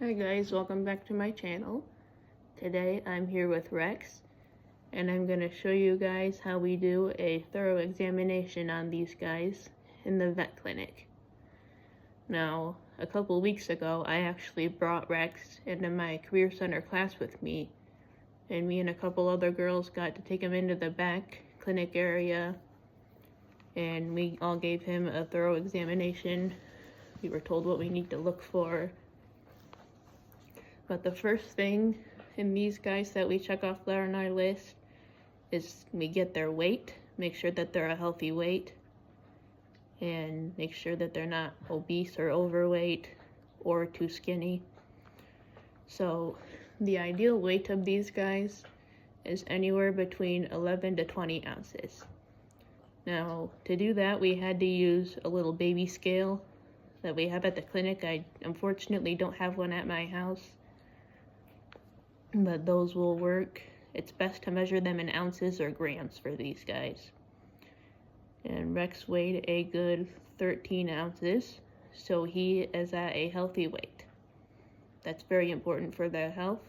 Hi guys, welcome back to my channel. Today I'm here with Rex and I'm going to show you guys how we do a thorough examination on these guys in the vet clinic. Now, a couple weeks ago I actually brought Rex into my Career Center class with me, and me and a couple other girls got to take him into the back clinic area and we all gave him a thorough examination. We were told what we need to look for. But the first thing in these guys that we check off on our list is we get their weight, make sure that they're a healthy weight, and make sure that they're not obese or overweight or too skinny. So the ideal weight of these guys is anywhere between 11 to 20 ounces. Now, to do that, we had to use a little baby scale that we have at the clinic. I unfortunately don't have one at my house, but those will work. It's best to measure them in ounces or grams for these guys. And Rex weighed a good 13 ounces, so he is at a healthy weight. That's very important for their health.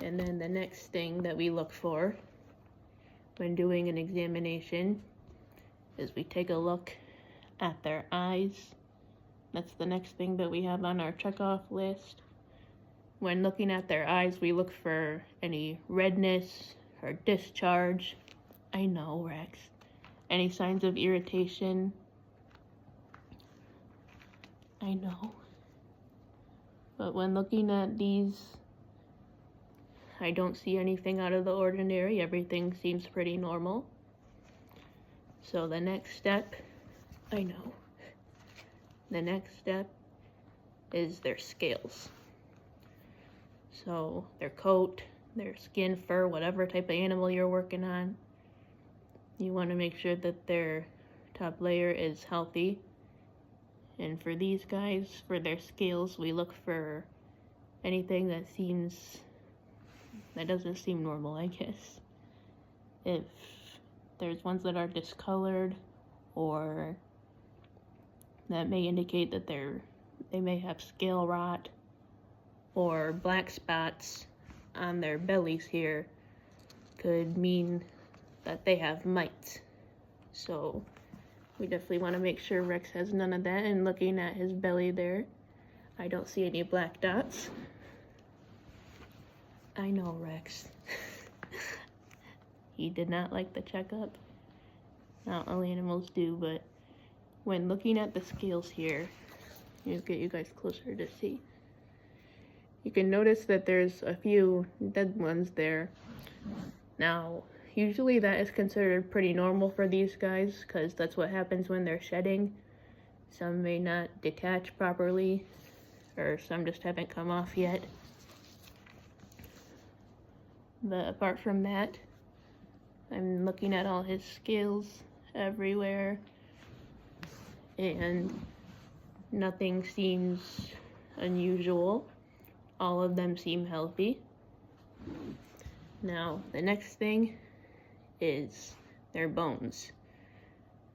And then the next thing that we look for when doing an examination is we take a look at their eyes. That's the next thing that we have on our checkoff list. When looking at their eyes, we look for any redness or discharge. I know, Rex. Any signs of irritation. I know. But when looking at these, I don't see anything out of the ordinary. Everything seems pretty normal. So the next step, the next step is their scales. So their coat, their skin, fur, whatever type of animal you're working on, you want to make sure that their top layer is healthy. And for these guys, for their scales, we look for anything that doesn't seem normal, I guess. If there's ones that are discolored, or that may indicate that they may have scale rot, or black spots on their bellies here, could mean that they have mites. So we definitely want to make sure Rex has none of that. And looking at his belly there, I don't see any black dots. I know, Rex. He did not like the checkup. Not all animals do, but when looking at the scales here, let's get you guys closer to see. You can notice that there's a few dead ones there. Now, usually that is considered pretty normal for these guys, because that's what happens when they're shedding. Some may not detach properly, or some just haven't come off yet. But apart from that, I'm looking at all his scales everywhere, and nothing seems unusual. All of them seem healthy. Now, the next thing is their bones.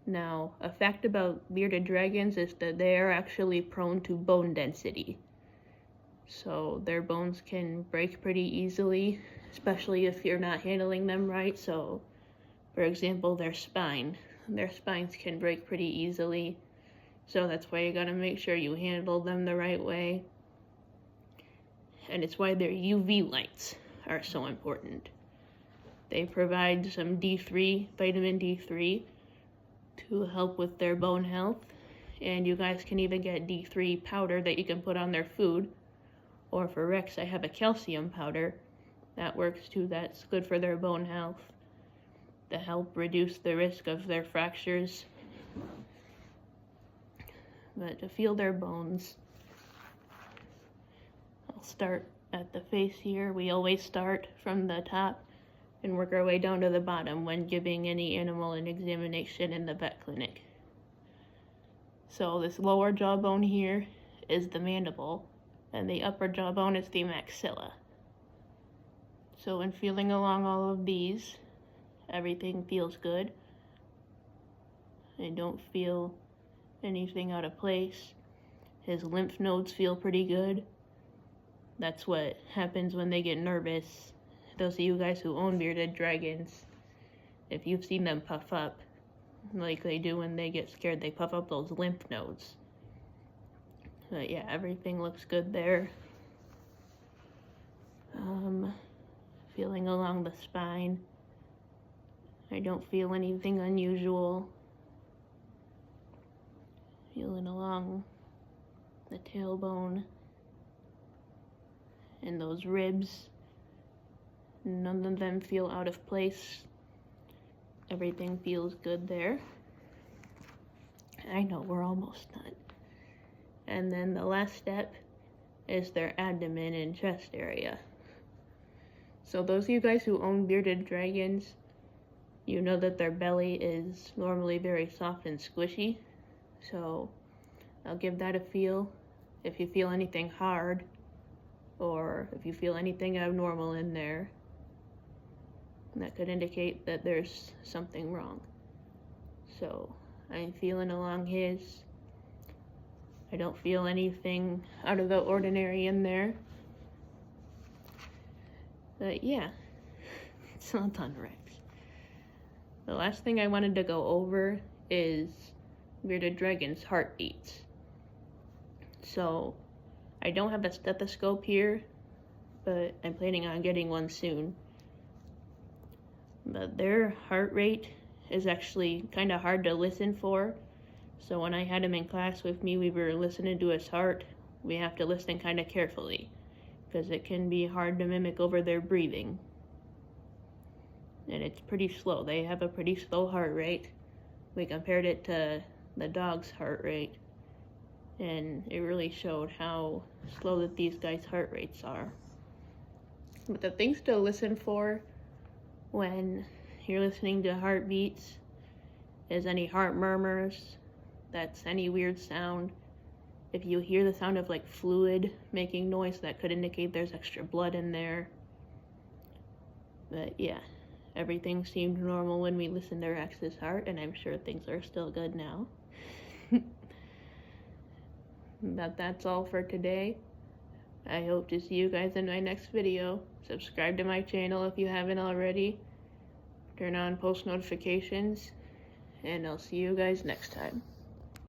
Now, a fact about bearded dragons is that they are actually prone to bone density. So their bones can break pretty easily, especially if you're not handling them right. So, for example, their spines can break pretty easily. So that's why you gotta make sure you handle them the right way. And it's why their UV lights are so important. They provide some D3, vitamin D3, to help with their bone health. And you guys can even get D3 powder that you can put on their food. Or for Rex, I have a calcium powder. That works too. That's good for their bone health, to help reduce the risk of their fractures. But to feel their bones, I'll start at the face here. We always start from the top and work our way down to the bottom when giving any animal an examination in the vet clinic. So this lower jawbone here is the mandible, and the upper jawbone is the maxilla. So when feeling along all of these, everything feels good. I don't feel anything out of place. His lymph nodes feel pretty good. That's what happens when they get nervous. Those of you guys who own bearded dragons, if you've seen them puff up, like they do when they get scared, they puff up those lymph nodes. But yeah, everything looks good there. Feeling along the spine. I don't feel anything unusual. Feeling along the tailbone and those ribs. None of them feel out of place. Everything feels good there. I know, we're almost done. And then the last step is their abdomen and chest area. So those of you guys who own bearded dragons, you know that their belly is normally very soft and squishy. So I'll give that a feel. If you feel anything hard, or if you feel anything abnormal in there, that could indicate that there's something wrong. So I'm feeling along his. I don't feel anything out of the ordinary in there. But yeah, it's all done, Rex. The last thing I wanted to go over is bearded dragon's heartbeats. So I don't have a stethoscope here, but I'm planning on getting one soon. But their heart rate is actually kind of hard to listen for. So when I had him in class with me, we were listening to his heart. We have to listen kind of carefully, because it can be hard to mimic over their breathing. And it's pretty slow. They have a pretty slow heart rate. We compared it to the dog's heart rate, and it really showed how slow that these guys' heart rates are. But the things to listen for when you're listening to heartbeats is any heart murmurs. That's any weird sound. If you hear the sound of like fluid making noise, that could indicate there's extra blood in there. But yeah, everything seemed normal when we listened to Rex's heart, and I'm sure things are still good now. But that's all for today. I hope to see you guys in my next video. Subscribe to my channel if you haven't already. Turn on post notifications, and I'll see you guys next time.